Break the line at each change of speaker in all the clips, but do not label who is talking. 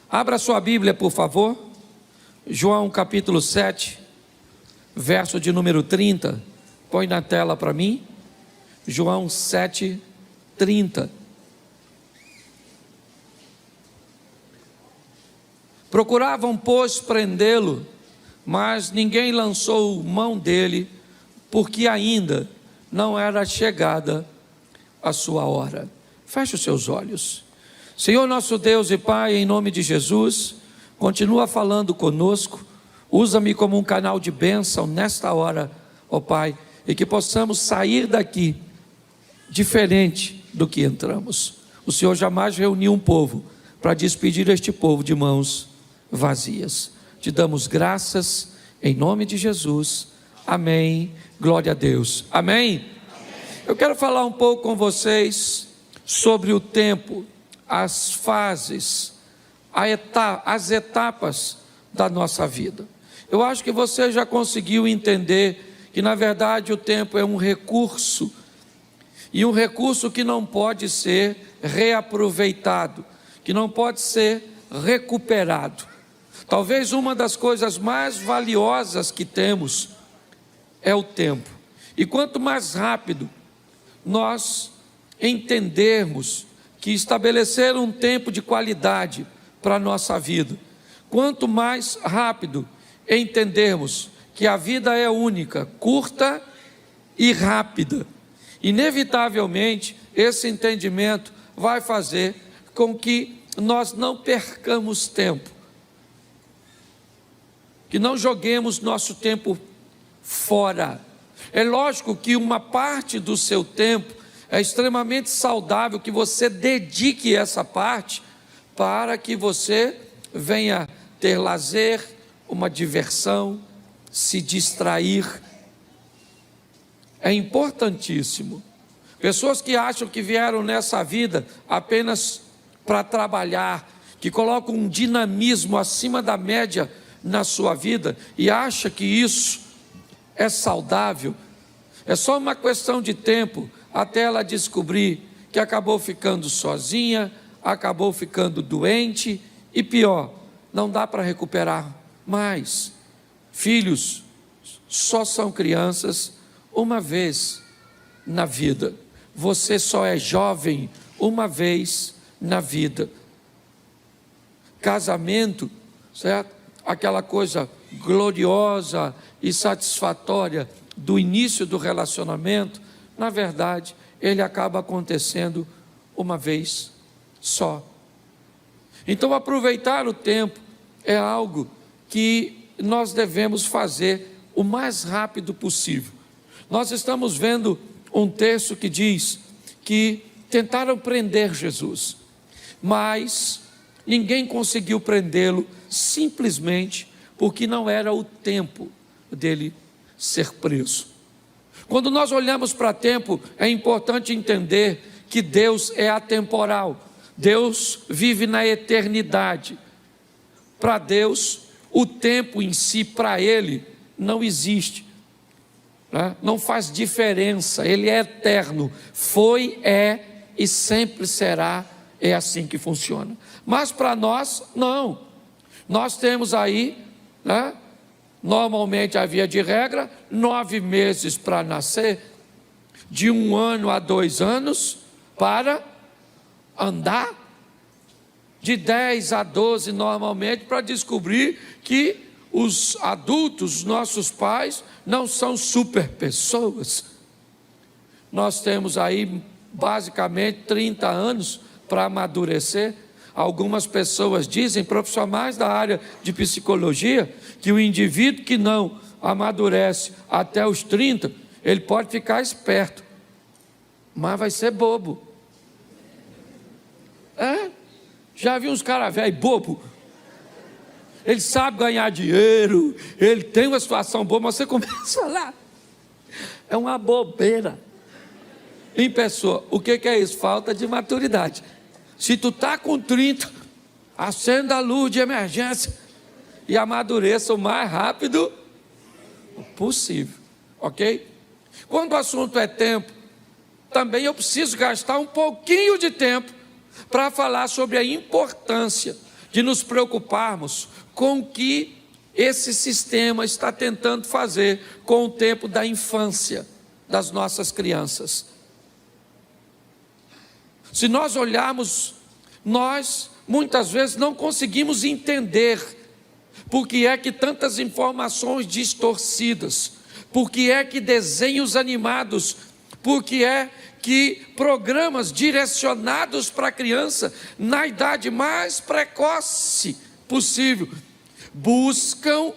Abra sua Bíblia, por favor. João capítulo 7, verso de número 30. Põe na tela para mim. João 7, 30. Procuravam, pois, prendê-lo, mas ninguém lançou mão dele, porque ainda não era chegada a sua hora. Feche os seus olhos. Senhor nosso Deus e Pai, em nome de Jesus, continua falando conosco, usa-me como um canal de bênção nesta hora, ó Pai, e que possamos sair daqui diferente do que entramos. O Senhor jamais reuniu um povo para despedir este povo de mãos vazias. Te damos graças em nome de Jesus, amém, glória a Deus, amém? Eu quero falar um pouco com vocês sobre o tempo, as fases, as etapas da nossa vida. Eu acho que você já conseguiu entender que na verdade o tempo é um recurso, e um recurso que não pode ser reaproveitado, que não pode ser recuperado. Talvez uma das coisas mais valiosas que temos é o tempo, e quanto mais rápido nós entendermos que estabelecer um tempo de qualidade para a nossa vida, quanto mais rápido entendermos que a vida é única, curta e rápida, inevitavelmente esse entendimento vai fazer com que nós não percamos tempo, que não joguemos nosso tempo fora. É lógico que uma parte do seu tempo é extremamente saudável que você dedique essa parte para que você venha ter lazer, uma diversão, se distrair. É importantíssimo. Pessoas que acham que vieram nessa vida apenas para trabalhar, que colocam um dinamismo acima da média na sua vida e acha que isso é saudável, é só uma questão de tempo até ela descobrir que acabou ficando sozinha, acabou ficando doente e pior, não dá para recuperar mais. Filhos só são crianças uma vez na vida. Você só é jovem uma vez na vida. Casamento, certo? Aquela coisa gloriosa e satisfatória do início do relacionamento, na verdade, ele acaba acontecendo uma vez só. Então, aproveitar o tempo é algo que nós devemos fazer o mais rápido possível. Nós estamos vendo um texto que diz que tentaram prender Jesus, mas ninguém conseguiu prendê-lo, simplesmente porque não era o tempo dele ser preso. Quando nós olhamos para tempo, é importante entender que Deus é atemporal. Deus vive na eternidade. Para Deus, o tempo em si, para Ele, não existe, né? Não faz diferença, Ele é eterno. Foi, é e sempre será. É assim que funciona. Mas para nós, não. Nós temos aí, né? Normalmente, a via de regra, 9 meses para nascer, de 1 ano a 2 anos para andar, de 10 a 12 normalmente para descobrir que os adultos, nossos pais, não são super pessoas. Nós temos aí basicamente 30 anos para amadurecer. Algumas pessoas dizem, profissionais da área de psicologia, que o indivíduo que não amadurece até os 30, ele pode ficar esperto, mas vai ser bobo. Já vi uns caras velhos bobo. Ele sabe ganhar dinheiro, ele tem uma situação boa, mas você começa lá, é uma bobeira. Em pessoa, o que é isso? Falta de maturidade. Se tu está com 30, acenda a luz de emergência e amadureça o mais rápido possível, ok? Quando o assunto é tempo, também eu preciso gastar um pouquinho de tempo para falar sobre a importância de nos preocuparmos com o que esse sistema está tentando fazer com o tempo da infância das nossas crianças. Se nós olharmos, nós muitas vezes não conseguimos entender por que é que tantas informações distorcidas, por que é que desenhos animados, por que é que programas direcionados para a criança na idade mais precoce possível buscam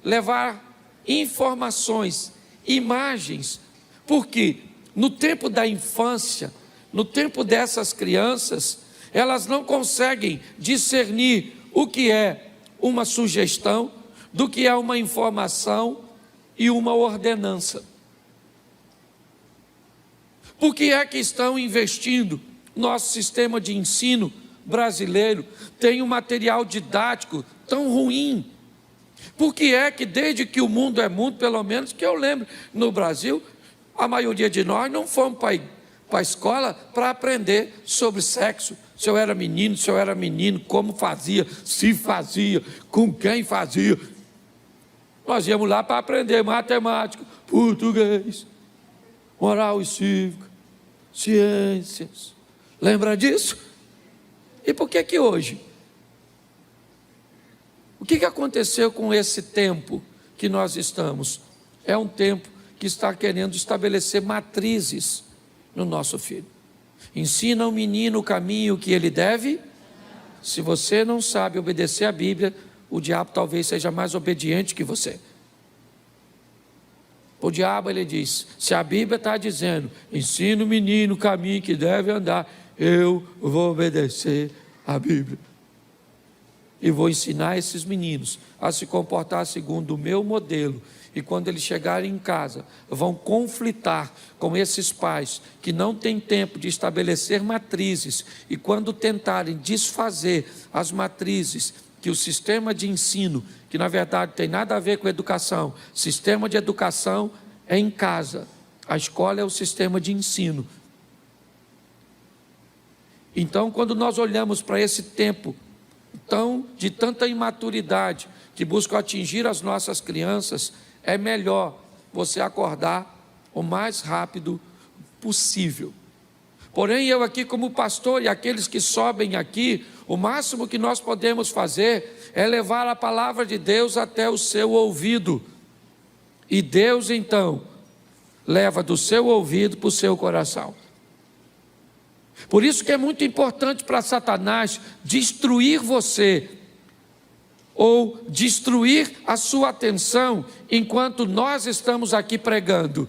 levar informações, imagens, porque no tempo da infância, no tempo dessas crianças, elas não conseguem discernir o que é uma sugestão, do que é uma informação e uma ordenança. Por que é que estão investindo? Nosso sistema de ensino brasileiro tem um material didático tão ruim. Por que é que desde que o mundo é mundo, pelo menos que eu lembro, no Brasil, a maioria de nós não fomos para a escola para aprender sobre sexo, se eu era menino, como fazia, se fazia, com quem fazia. Nós íamos lá para aprender matemática, português, moral e cívica, ciências. Lembra disso? E por que que hoje? O que aconteceu com esse tempo que nós estamos? É um tempo que está querendo estabelecer matrizes no nosso filho. Ensina o menino o caminho que ele deve. Se você não sabe obedecer a Bíblia, o diabo talvez seja mais obediente que você. O diabo, ele diz, se a Bíblia está dizendo, ensina o menino o caminho que deve andar, eu vou obedecer a Bíblia. E vou ensinar esses meninos a se comportar segundo o meu modelo. E quando eles chegarem em casa, vão conflitar com esses pais que não têm tempo de estabelecer matrizes. E quando tentarem desfazer as matrizes que o sistema de ensino, que na verdade tem nada a ver com educação, sistema de educação é em casa, a escola é o sistema de ensino. Então, quando nós olhamos para esse tempo de tanta imaturidade que busca atingir as nossas crianças, é melhor você acordar o mais rápido possível. Porém, eu aqui como pastor e aqueles que sobem aqui, o máximo que nós podemos fazer é levar a palavra de Deus até o seu ouvido. E Deus então leva do seu ouvido para o seu coração. Por isso que é muito importante para Satanás destruir você, ou destruir a sua atenção enquanto nós estamos aqui pregando.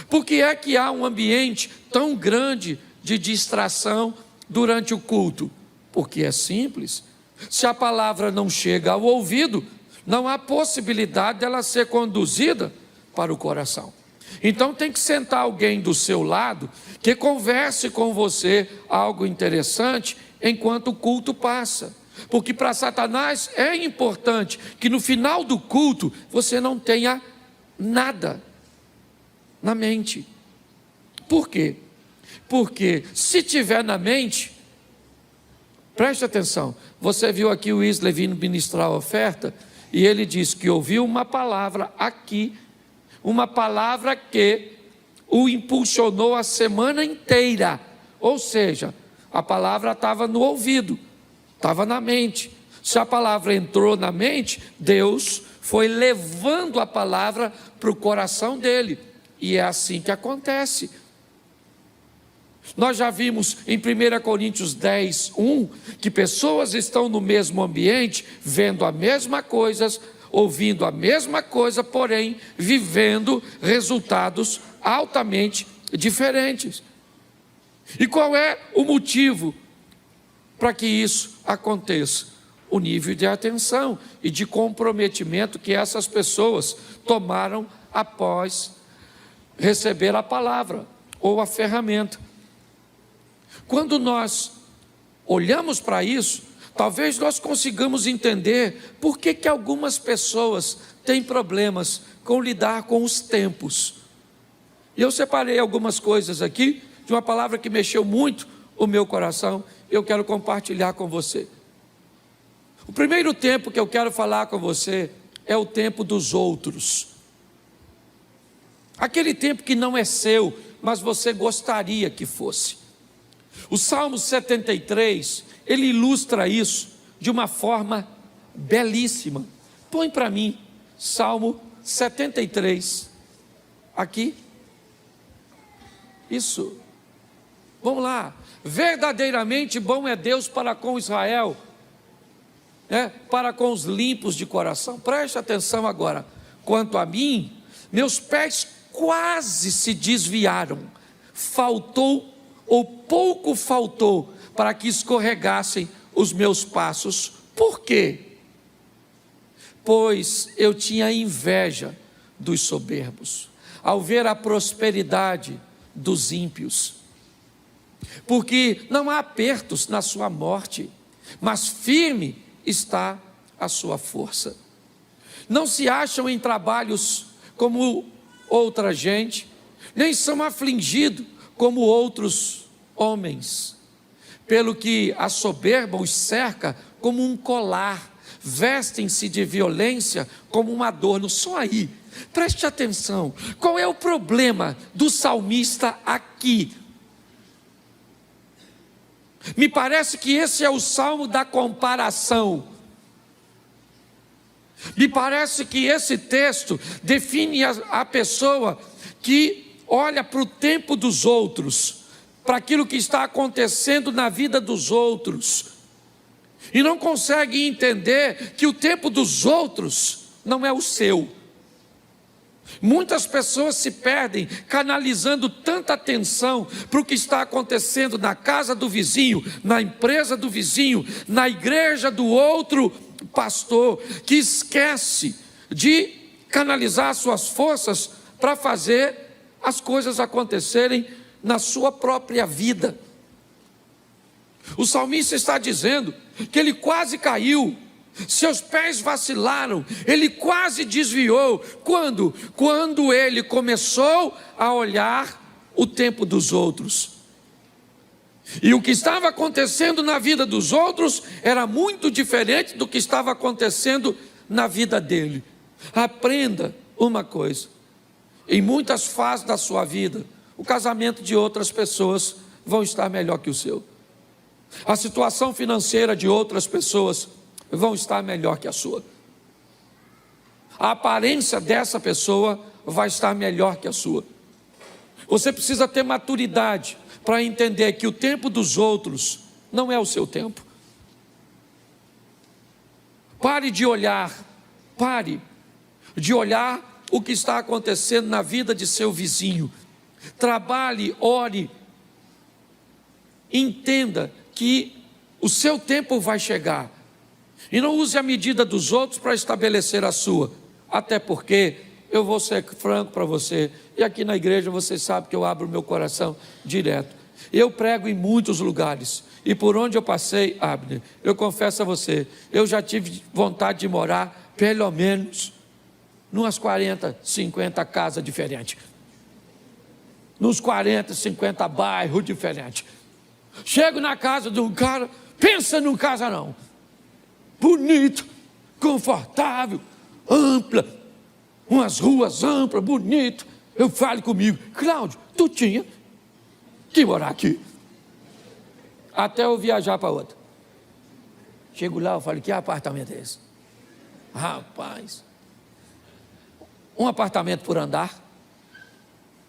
Por que é que há um ambiente tão grande de distração durante o culto? Porque é simples. Se a palavra não chega ao ouvido, não há possibilidade dela ser conduzida para o coração. Então tem que sentar alguém do seu lado que converse com você algo interessante enquanto o culto passa. Porque para Satanás é importante que no final do culto você não tenha nada na mente. Por quê? Porque se tiver na mente, preste atenção, você viu aqui o Isley vindo ministrar a oferta, e ele disse que ouviu uma palavra aqui, uma palavra que o impulsionou a semana inteira, ou seja, a palavra estava no ouvido, estava na mente. Se a palavra entrou na mente, Deus foi levando a palavra para o coração dele, e é assim que acontece. Nós já vimos em 1 Coríntios 10, 1, que pessoas estão no mesmo ambiente, vendo a mesma coisa, ouvindo a mesma coisa, porém vivendo resultados altamente diferentes. E qual é o motivo para que isso aconteça? O nível de atenção e de comprometimento que essas pessoas tomaram após receber a palavra ou a ferramenta. Quando nós olhamos para isso, talvez nós consigamos entender por que algumas pessoas têm problemas com lidar com os tempos. E eu separei algumas coisas aqui, de uma palavra que mexeu muito o meu coração, eu quero compartilhar com você. O primeiro tempo que eu quero falar com você é o tempo dos outros. Aquele tempo que não é seu, mas você gostaria que fosse. O Salmo 73, ele ilustra isso de uma forma belíssima. Põe para mim, Salmo 73, aqui. Isso. Vamos lá. Verdadeiramente bom é Deus para com Israel, para com os limpos de coração. Preste atenção agora. Quanto a mim, meus pés quase se desviaram. Faltou, ou pouco faltou, para que escorregassem os meus passos. Por quê? Pois eu tinha inveja dos soberbos, ao ver a prosperidade dos ímpios. Porque não há apertos na sua morte, mas firme está a sua força. Não se acham em trabalhos como outra gente, nem são afligidos como outros homens. Pelo que a soberba os cerca como um colar, vestem-se de violência como um adorno. Só aí, preste atenção, qual é o problema do salmista aqui? Me parece que esse é o salmo da comparação. Me parece que esse texto define a pessoa que olha para o tempo dos outros, para aquilo que está acontecendo na vida dos outros, e não consegue entender que o tempo dos outros não é o seu. Muitas pessoas se perdem canalizando tanta atenção para o que está acontecendo na casa do vizinho, na empresa do vizinho, na igreja do outro pastor, que esquece de canalizar suas forças para fazer as coisas acontecerem na sua própria vida. O salmista está dizendo que ele quase caiu, seus pés vacilaram, ele quase desviou. Quando ele começou a olhar o tempo dos outros. E o que estava acontecendo na vida dos outros era muito diferente do que estava acontecendo na vida dele. Aprenda uma coisa: em muitas fases da sua vida, o casamento de outras pessoas vão estar melhor que o seu. A situação financeira de outras pessoas vão estar melhor que a sua. A aparência dessa pessoa vai estar melhor que a sua. Você precisa ter maturidade para entender que o tempo dos outros não é o seu tempo. Pare de olhar o que está acontecendo na vida de seu vizinho. Trabalhe, ore, entenda que o seu tempo vai chegar. E não use a medida dos outros para estabelecer a sua. Até porque, eu vou ser franco para você, e aqui na igreja você sabe que eu abro o meu coração direto. Eu prego em muitos lugares, e por onde eu passei, Abner, eu confesso a você, eu já tive vontade de morar, pelo menos, numas 40, 50 casas diferentes. Nos 40, 50 bairros diferentes. Chego na casa de um cara, pensa num casarão. Bonito, confortável, ampla, umas ruas amplas, bonito. Eu falo comigo, Cláudio, tu tinha que morar aqui. Até eu viajar para outra. Chego lá, eu falo, que apartamento é esse? Rapaz, um apartamento por andar,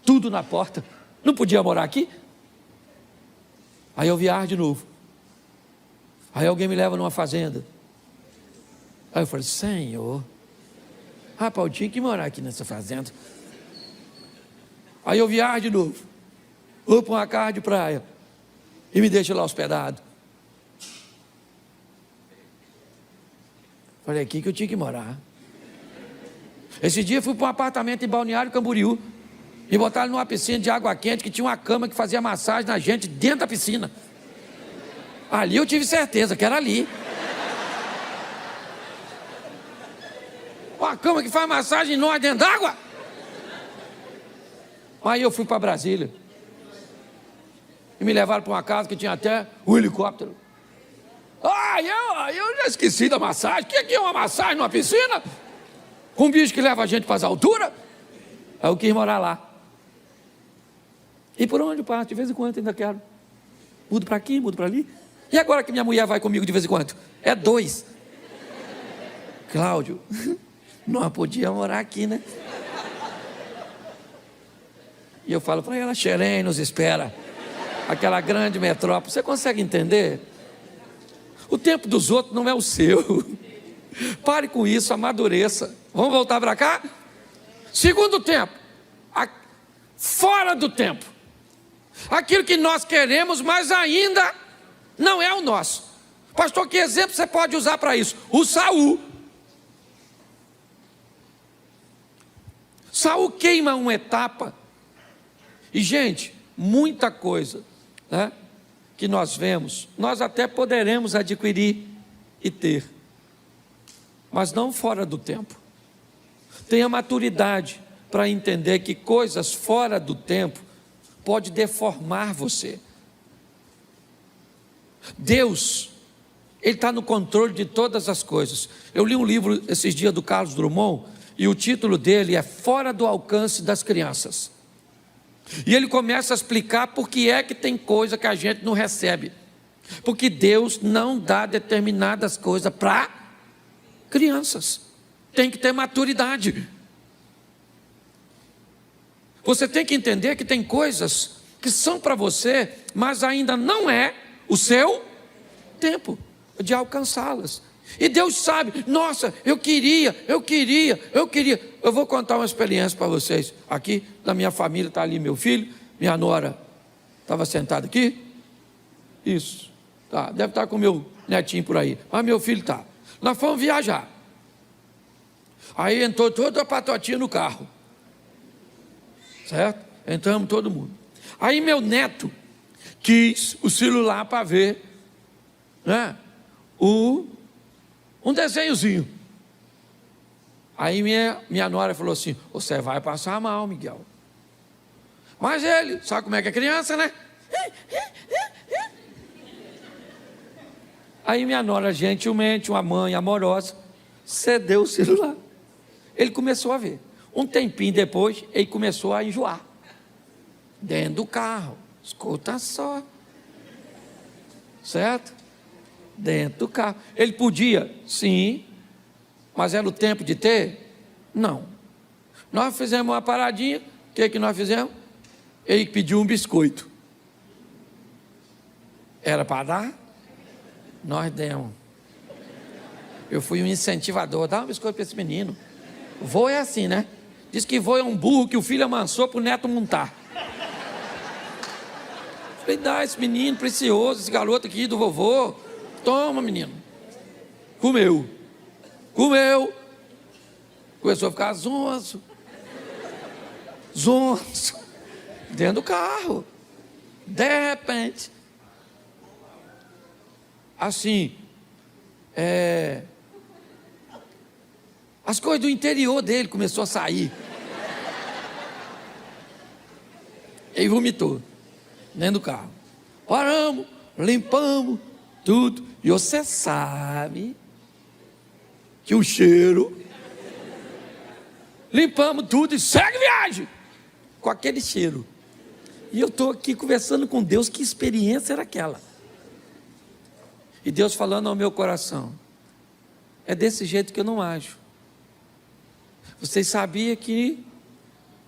tudo na porta, não podia morar aqui? Aí eu viajo de novo. Aí alguém me leva numa fazenda. Aí eu falei, Senhor, rapaz, eu tinha que morar aqui nessa fazenda. Aí eu viajo de novo. Vou para uma casa de praia e me deixo lá hospedado. Falei, aqui que eu tinha que morar. Esse dia eu fui para um apartamento em Balneário Camboriú e botaram numa piscina de água quente que tinha uma cama que fazia massagem na gente dentro da piscina. Ali eu tive certeza que era ali. Uma cama que faz massagem em nós dentro d'água. Aí eu fui para Brasília. E me levaram para uma casa que tinha até um helicóptero. Eu já esqueci da massagem. O que é uma massagem numa piscina? Com um bicho que leva a gente para as alturas? Aí eu quis morar lá. E por onde eu passo? De vez em quando ainda quero. Mudo para aqui, mudo para ali. E agora que minha mulher vai comigo de vez em quando? É 2. Cláudio, não podia morar aqui, né? E eu falo para ela, Xerém nos espera. Aquela grande metrópole. Você consegue entender? O tempo dos outros não é o seu. Pare com isso, amadureça. Vamos voltar para cá? Segundo tempo. Fora do tempo. Aquilo que nós queremos, mas ainda não é o nosso. Pastor, que exemplo você pode usar para isso? O Saul. Saul queima uma etapa. E, gente, muita coisa, né, que nós vemos, nós até poderemos adquirir e ter, mas não fora do tempo. Tenha maturidade para entender que coisas fora do tempo pode deformar você. Deus, Ele está no controle de todas as coisas. Eu li um livro esses dias do Carlos Drummond, e o título dele é Fora do Alcance das Crianças. E ele começa a explicar por que é que tem coisa que a gente não recebe. Porque Deus não dá determinadas coisas para crianças. Tem que ter maturidade. Você tem que entender que tem coisas que são para você, mas ainda não é o seu tempo de alcançá-las. E Deus sabe, nossa, eu queria. Eu vou contar uma experiência para vocês. Aqui, da minha família, está ali meu filho, minha nora estava sentada aqui. Isso, tá, deve estar com meu netinho por aí, mas meu filho está. Nós fomos viajar. Aí entrou toda a patotinha no carro. Certo? Entramos todo mundo. Aí meu neto quis o celular para ver, né, um desenhozinho. Aí minha nora falou assim, você vai passar mal, Miguel. Mas ele, sabe como é que é criança, né? Aí minha nora, gentilmente, uma mãe amorosa, cedeu o celular. Ele começou a ver. Um tempinho depois, ele começou a enjoar. Dentro do carro, escuta só. Certo? Dentro do carro. Ele podia? Sim. Mas era o tempo de ter? Não. Nós fizemos uma paradinha. O que nós fizemos? Ele pediu um biscoito. Era para dar? Nós demos. Eu fui um incentivador. Dá um biscoito para esse menino. Vô é assim, né? Diz que vô é um burro que o filho amansou para o neto montar. Falei, dá esse menino precioso, esse garoto aqui do vovô. Toma, menino. Comeu. Começou a ficar zonzo. Dentro do carro. De repente. Assim. As coisas do interior dele começou a sair. Ele vomitou. Dentro do carro. Paramos, limpamos, tudo. E você sabe que o cheiro. Limpamos tudo e segue viagem. Com aquele cheiro. E eu estou aqui conversando com Deus, que experiência era aquela? E Deus falando ao meu coração. É desse jeito que eu não ajo. Vocês sabiam que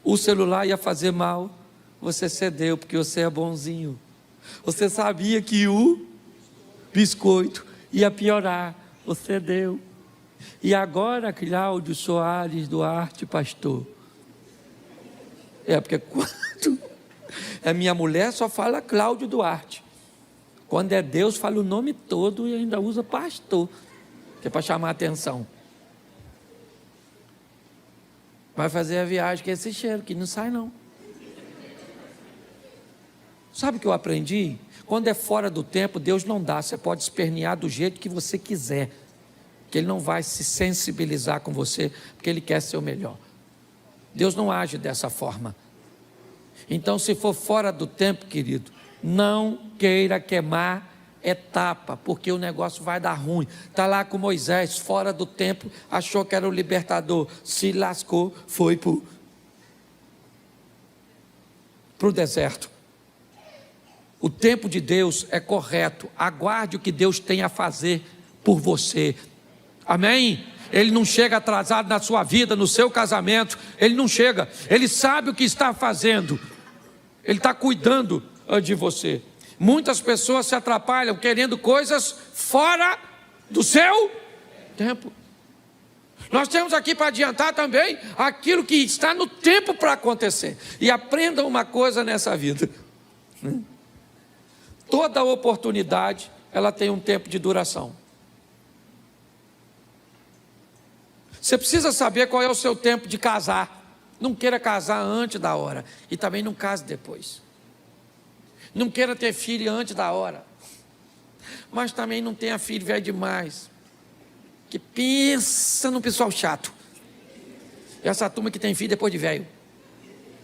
o celular ia fazer mal? Você cedeu, porque você é bonzinho. Você sabia que o biscoito ia piorar? Você deu. E agora, Cláudio Soares Duarte, pastor. Porque quando é minha mulher, só fala Cláudio Duarte. Quando é Deus, fala o nome todo e ainda usa pastor, que é para chamar a atenção. Vai fazer a viagem com esse cheiro, que não sai não. Sabe o que eu aprendi? Quando é fora do tempo, Deus não dá. Você pode espernear do jeito que você quiser, que Ele não vai se sensibilizar com você, porque Ele quer ser o melhor. Deus não age dessa forma. Então, se for fora do tempo, querido, Não queira queimar etapa, porque o negócio vai dar ruim. Está lá com Moisés, fora do templo, achou que era o libertador, se lascou, foi para o deserto. O tempo de Deus é correto, aguarde o que Deus tem a fazer por você, amém? Ele não chega atrasado na sua vida, no seu casamento, ele não chega, ele sabe o que está fazendo, ele está cuidando de você. Muitas pessoas se atrapalham querendo coisas fora do seu tempo. Nós temos aqui para adiantar também aquilo que está no tempo para acontecer. E aprenda uma coisa nessa vida: toda oportunidade, ela tem um tempo de duração. Você precisa saber qual é o seu tempo de casar. Não queira casar antes da hora, e também não case depois. Não queira ter filho antes da hora, mas também não tenha filho velho demais, que pensa no pessoal chato. Essa turma que tem filho depois de velho,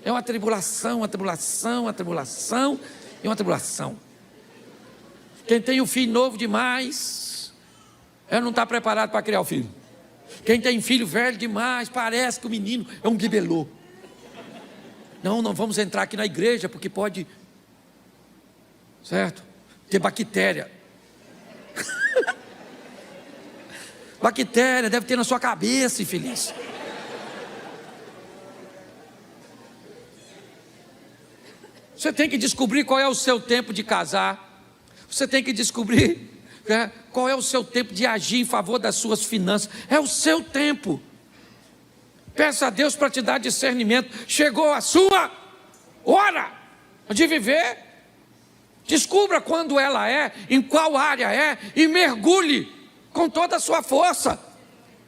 é uma tribulação, uma tribulação, uma tribulação e uma tribulação. Quem tem um filho novo demais, não está preparado para criar o filho. Quem tem filho velho demais, parece que o menino é um bibelô. Não vamos entrar aqui na igreja, porque pode, certo, ter bactéria. Bactéria deve ter na sua cabeça, infeliz. Você tem que descobrir qual é o seu tempo de casar. Você tem que descobrir qual é o seu tempo de agir em favor das suas finanças. É o seu tempo. Peça a Deus para te dar discernimento. Chegou a sua hora de viver. Descubra quando ela é, em qual área é, e mergulhe com toda a sua força.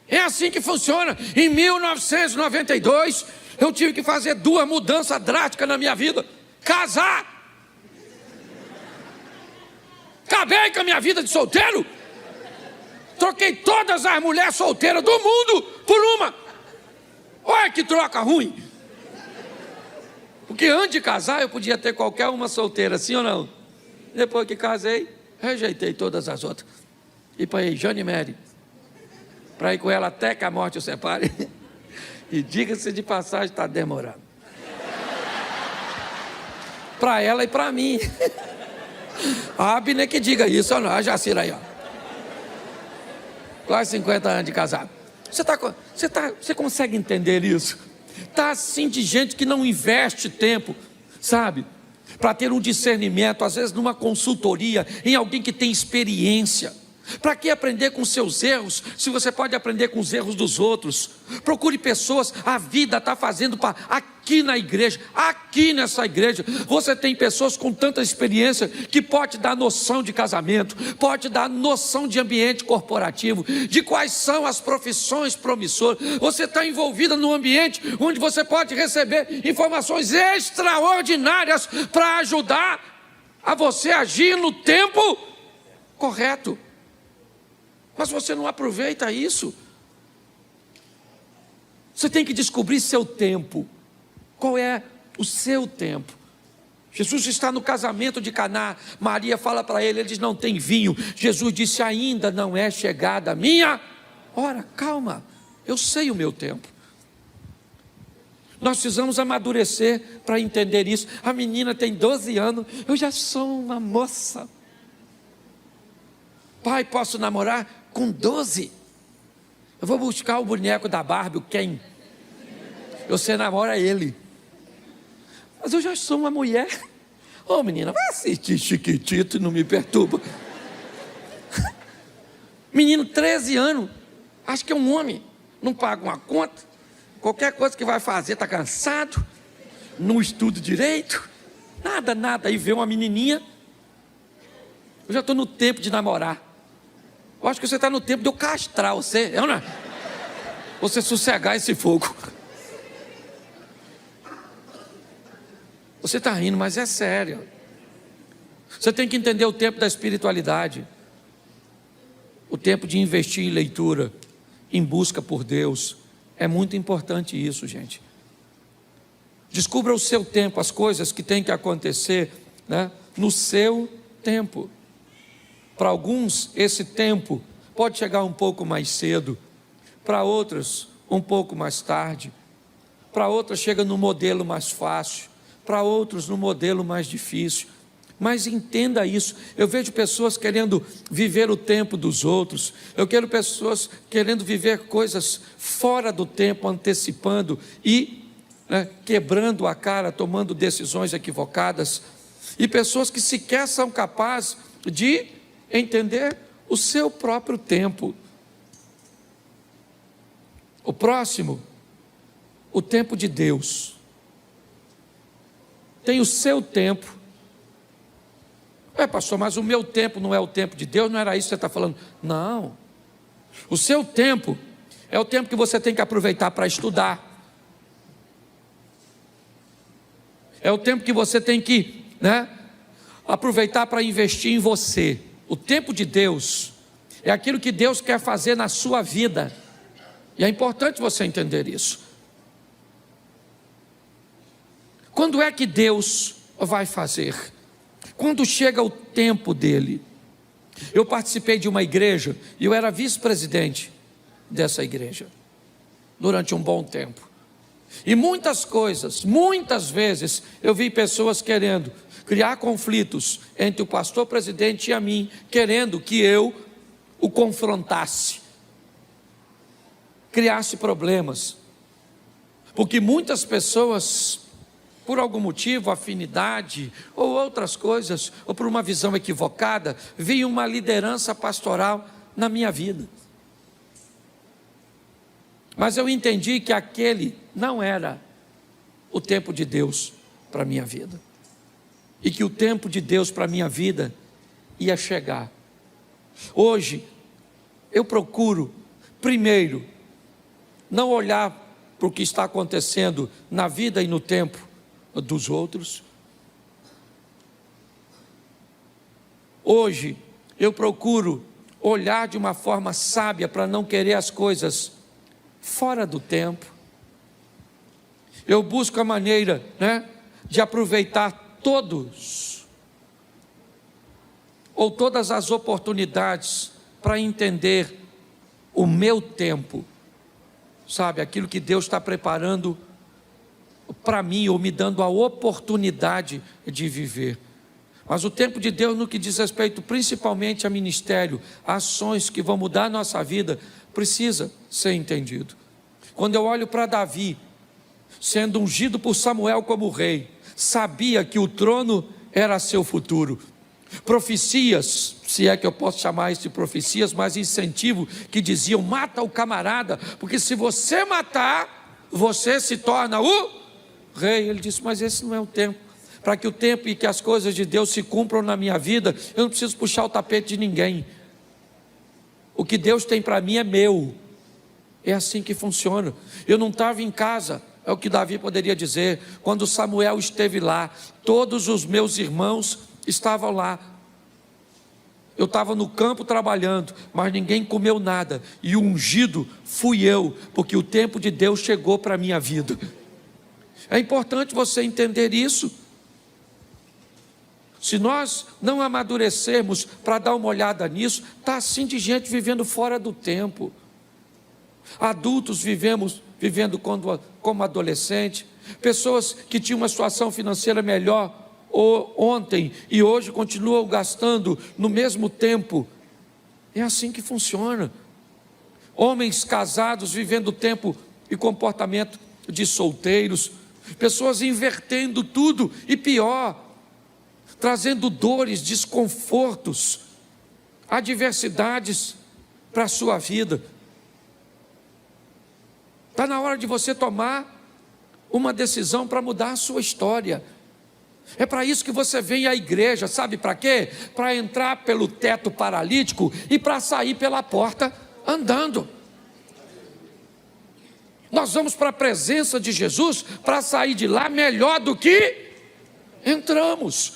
É assim que funciona. Em 1992, eu tive que fazer 2 mudanças drásticas na minha vida. Casar. Acabei com a minha vida de solteiro. Troquei todas as mulheres solteiras do mundo por uma. Olha que troca ruim. Porque antes de casar eu podia ter qualquer uma solteira, sim ou não? Depois que casei, rejeitei todas as outras. E paguei Jane Mary para ir com ela até que a morte o separe. E diga-se de passagem, está demorando. Para ela e para mim. A Abner que diga isso, a Jacira aí, ó. Quase 50 anos de casado. Você consegue entender isso? Está assim de gente que não investe tempo, sabe? Para ter um discernimento, às vezes numa consultoria, em alguém que tem experiência. Para que aprender com seus erros, se você pode aprender com os erros dos outros? Procure pessoas, a vida está fazendo aqui na igreja, aqui nessa igreja, você tem pessoas com tanta experiência, que pode dar noção de casamento, pode dar noção de ambiente corporativo, de quais são as profissões promissoras. Você está envolvida num ambiente, onde você pode receber informações extraordinárias, para ajudar a você agir no tempo correto. Mas você não aproveita isso. Você tem que descobrir seu tempo. Qual é o seu tempo? Jesus está no casamento de Caná. Maria fala para ele, eles não têm vinho. Jesus disse, ainda não é chegada a minha hora. Calma, eu sei o meu tempo. Nós precisamos amadurecer para entender isso. A menina tem 12 anos, eu já sou uma moça. Pai, posso namorar? Com 12, eu vou buscar o boneco da Barbie, o Ken. Você namora ele. Mas eu já sou uma mulher. Ô menina, vai assistir Chiquitito e não me perturba. Menino, 13 anos, acho que é um homem, não paga uma conta, qualquer coisa que vai fazer está cansado, não estuda direito, nada, aí vê uma menininha. Eu já estou no tempo de namorar. Eu acho que você está no tempo de eu castrar você, não é? Você sossegar esse fogo. Você está rindo, mas é sério. Você tem que entender o tempo da espiritualidade. O tempo de investir em leitura, em busca por Deus. É muito importante isso, gente. Descubra o seu tempo, as coisas que têm que acontecer, né? no seu tempo. Para alguns, esse tempo pode chegar um pouco mais cedo, para outros, um pouco mais tarde, para outros chega no modelo mais fácil, para outros no modelo mais difícil. Mas entenda isso, eu vejo pessoas querendo viver o tempo dos outros, eu quero pessoas querendo viver coisas fora do tempo, antecipando e quebrando a cara, tomando decisões equivocadas, e pessoas que sequer são capazes de entender o seu próprio tempo. O próximo, o tempo de Deus, tem o seu tempo. Pastor, mas o meu tempo não é o tempo de Deus? Não era isso que você está falando? Não, o seu tempo é o tempo que você tem que aproveitar para estudar, é o tempo que você tem que aproveitar para investir em você. O tempo de Deus é aquilo que Deus quer fazer na sua vida, e é importante você entender isso. Quando é que Deus vai fazer? Quando chega o tempo dele. Eu participei de uma igreja, e eu era vice-presidente dessa igreja, durante um bom tempo, e muitas vezes, eu vi pessoas querendo criar conflitos entre o pastor presidente e a mim, querendo que eu o confrontasse, criasse problemas, porque muitas pessoas, por algum motivo, afinidade, ou outras coisas, ou por uma visão equivocada, viam uma liderança pastoral na minha vida. Mas eu entendi que aquele não era o tempo de Deus para a minha vida, e que o tempo de Deus para a minha vida ia chegar. Hoje, eu procuro, primeiro, não olhar para o que está acontecendo na vida e no tempo dos outros. Hoje, eu procuro olhar de uma forma sábia para não querer as coisas fora do tempo. Eu busco a maneira, de aproveitar todas as oportunidades para entender o meu tempo, sabe, aquilo que Deus está preparando para mim, ou me dando a oportunidade de viver. Mas o tempo de Deus, no que diz respeito principalmente a ministério, a ações que vão mudar a nossa vida, precisa ser entendido. Quando eu olho para Davi, sendo ungido por Samuel como rei, sabia que o trono era seu futuro. Profecias, se é que eu posso chamar isso de profecias, mas incentivo, que diziam: mata o camarada, porque se você matar, você se torna o rei. Ele disse: mas esse não é o tempo. Para que o tempo e que as coisas de Deus se cumpram na minha vida, eu não preciso puxar o tapete de ninguém. O que Deus tem para mim é meu. É assim que funciona. Eu não estava em casa, é o que Davi poderia dizer, quando Samuel esteve lá, todos os meus irmãos estavam lá. Eu estava no campo trabalhando, mas ninguém comeu nada, e o ungido fui eu, porque o tempo de Deus chegou para a minha vida. É importante você entender isso. Se nós não amadurecermos para dar uma olhada nisso, está assim de gente vivendo fora do tempo. Adultos vivendo como adolescente, pessoas que tinham uma situação financeira melhor ontem e hoje continuam gastando no mesmo tempo. É assim que funciona. Homens casados vivendo tempo e comportamento de solteiros, pessoas invertendo tudo e pior, trazendo dores, desconfortos, adversidades para a sua vida. Está na hora de você tomar uma decisão para mudar a sua história. É para isso que você vem à igreja, sabe para quê? Para entrar pelo teto paralítico e para sair pela porta andando. Nós vamos para a presença de Jesus para sair de lá melhor do que entramos.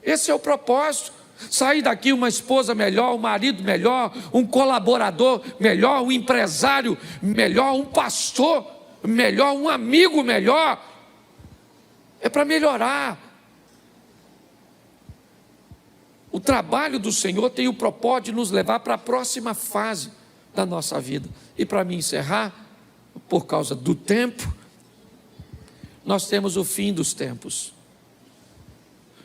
Esse é o propósito. Sair daqui uma esposa melhor, um marido melhor, um colaborador melhor, um empresário melhor, um pastor melhor, um amigo melhor. É para melhorar. O trabalho do Senhor tem o propósito de nos levar para a próxima fase da nossa vida. E para me encerrar, por causa do tempo, nós temos o fim dos tempos.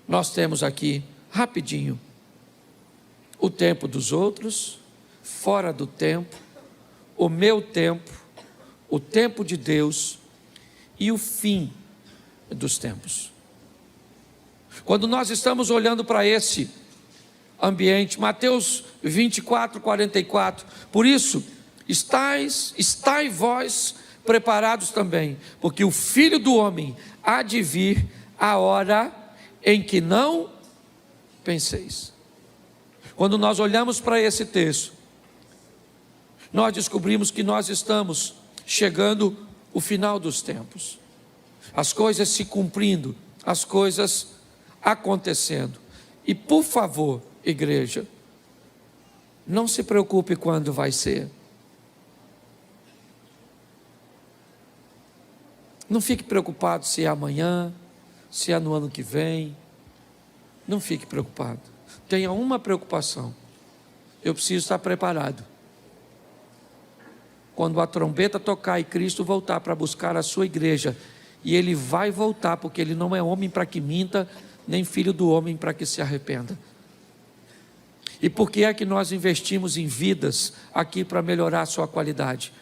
Nós temos aqui, rapidinho, o tempo dos outros, fora do tempo, o meu tempo, o tempo de Deus e o fim dos tempos. Quando nós estamos olhando para esse ambiente, Mateus 24, 44, por isso, estai vós preparados também, porque o Filho do Homem há de vir a hora em que não penseis. Quando nós olhamos para esse texto, nós descobrimos que nós estamos chegando ao final dos tempos. As coisas se cumprindo, as coisas acontecendo. E por favor, igreja, não se preocupe quando vai ser. Não fique preocupado se é amanhã, se é no ano que vem. Não fique preocupado. Tenha uma preocupação: eu preciso estar preparado. Quando a trombeta tocar e Cristo voltar para buscar a sua igreja, e Ele vai voltar, porque Ele não é homem para que minta, nem filho do homem para que se arrependa. E por que é que nós investimos em vidas aqui para melhorar a sua qualidade?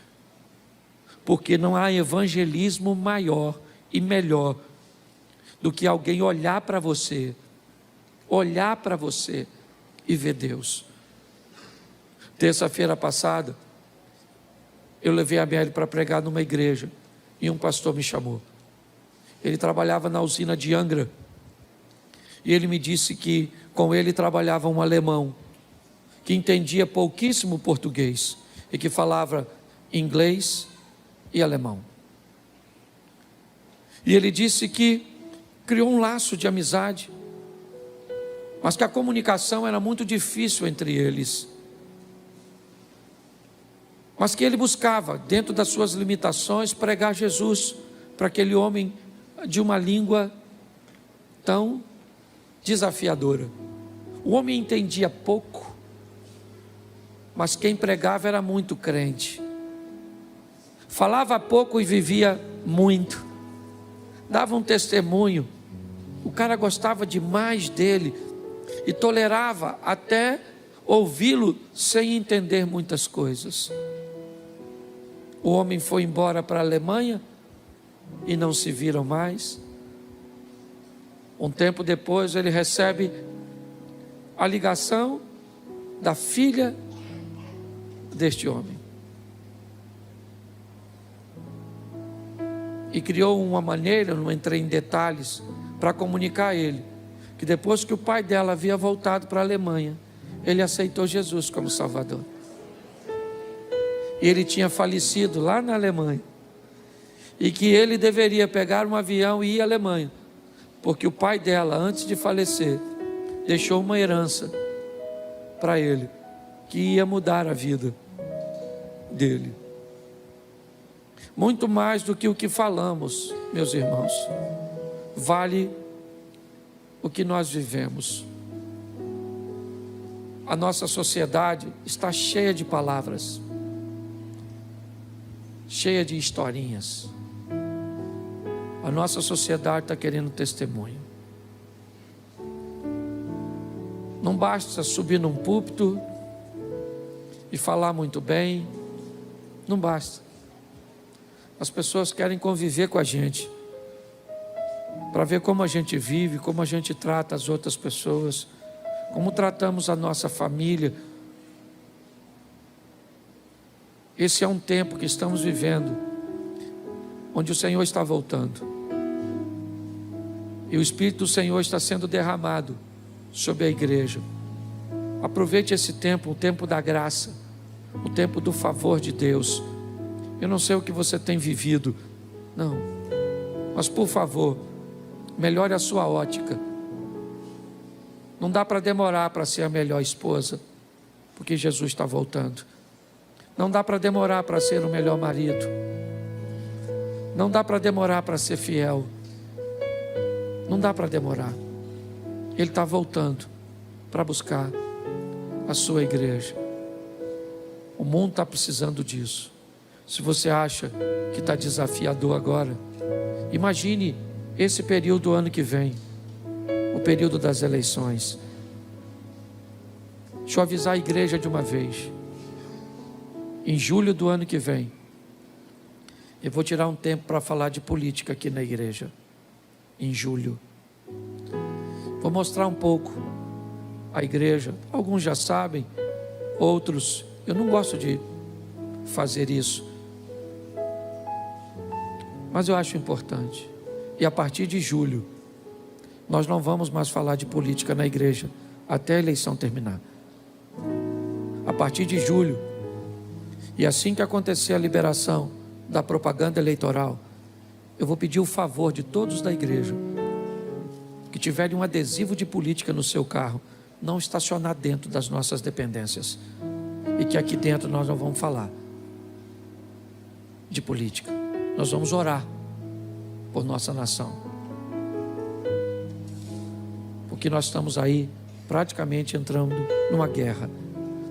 Porque não há evangelismo maior e melhor do que alguém olhar para você e ver Deus. Terça-feira passada, eu levei a Mary para pregar numa igreja, e um pastor me chamou. Ele trabalhava na usina de Angra, e ele me disse que com ele trabalhava um alemão, que entendia pouquíssimo português, e que falava inglês e alemão. E ele disse que criou um laço de amizade, mas que a comunicação era muito difícil entre eles. Mas que ele buscava, dentro das suas limitações, pregar Jesus para aquele homem de uma língua tão desafiadora. O homem entendia pouco, mas quem pregava era muito crente. Falava pouco e vivia muito. Dava um testemunho. O cara gostava demais dele e tolerava até ouvi-lo sem entender muitas coisas. O homem foi embora para a Alemanha e não se viram mais. Um tempo depois ele recebe a ligação da filha deste homem. E criou uma maneira, não entrei em detalhes, para comunicar a ele, que depois que o pai dela havia voltado para a Alemanha, ele aceitou Jesus como Salvador. E ele tinha falecido lá na Alemanha, e que ele deveria pegar um avião e ir à Alemanha, porque o pai dela, antes de falecer, deixou uma herança para ele, que ia mudar a vida dele. Muito mais do que o que falamos, meus irmãos, vale o que nós vivemos. A nossa sociedade está cheia de palavras, cheia de historinhas. A nossa sociedade está querendo testemunho. Não basta subir num púlpito e falar muito bem, não basta. As pessoas querem conviver com a gente, para ver como a gente vive, como a gente trata as outras pessoas, como tratamos a nossa família. Esse é um tempo que estamos vivendo, onde o Senhor está voltando, e o Espírito do Senhor está sendo derramado sobre a igreja. Aproveite esse tempo, o tempo da graça, o tempo do favor de Deus. Eu não sei o que você tem vivido, não, mas por favor, melhore a sua ótica. Não dá para demorar para ser a melhor esposa, porque Jesus está voltando. Não dá para demorar para ser o melhor marido. Não dá para demorar para ser fiel. Não dá para demorar. Ele está voltando. para buscar a sua igreja. O mundo está precisando disso. Se você acha que está desafiador agora, imagine esse período do ano que vem, o período das eleições. Deixa eu avisar a igreja de uma vez. Em julho do ano que vem, eu vou tirar um tempo para falar de política aqui na igreja. Em julho. Vou mostrar um pouco a igreja. Alguns já sabem, outros, eu não gosto de fazer isso. Mas eu acho importante. E a partir de julho, nós não vamos mais falar de política na igreja, até a eleição terminar. A partir de julho, e assim que acontecer a liberação da propaganda eleitoral, eu vou pedir o favor de todos da igreja que tiverem um adesivo de política no seu carro, não estacionar dentro das nossas dependências, e que aqui dentro nós não vamos falar de política. Nós vamos orar por nossa nação, porque nós estamos aí praticamente entrando numa guerra.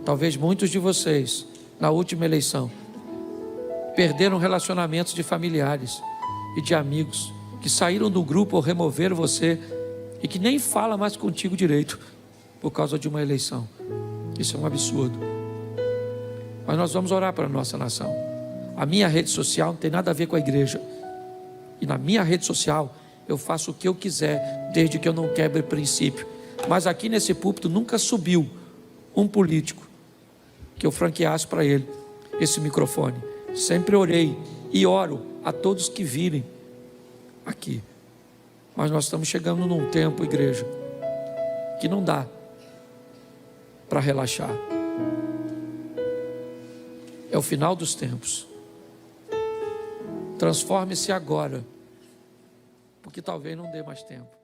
Talvez muitos de vocês, na última eleição, perderam relacionamentos de familiares e de amigos que saíram do grupo ou removeram você e que nem fala mais contigo direito por causa de uma eleição. Isso é um absurdo. Mas nós vamos orar para a nossa nação. A minha rede social não tem nada a ver com a igreja. E na minha rede social eu faço o que eu quiser, desde que eu não quebre princípio. Mas aqui nesse púlpito nunca subiu um político que eu franqueasse para ele esse microfone. Sempre orei e oro a todos que virem aqui. Mas nós estamos chegando num tempo, igreja, que não dá para relaxar. É o final dos tempos. Transforme-se agora, porque talvez não dê mais tempo.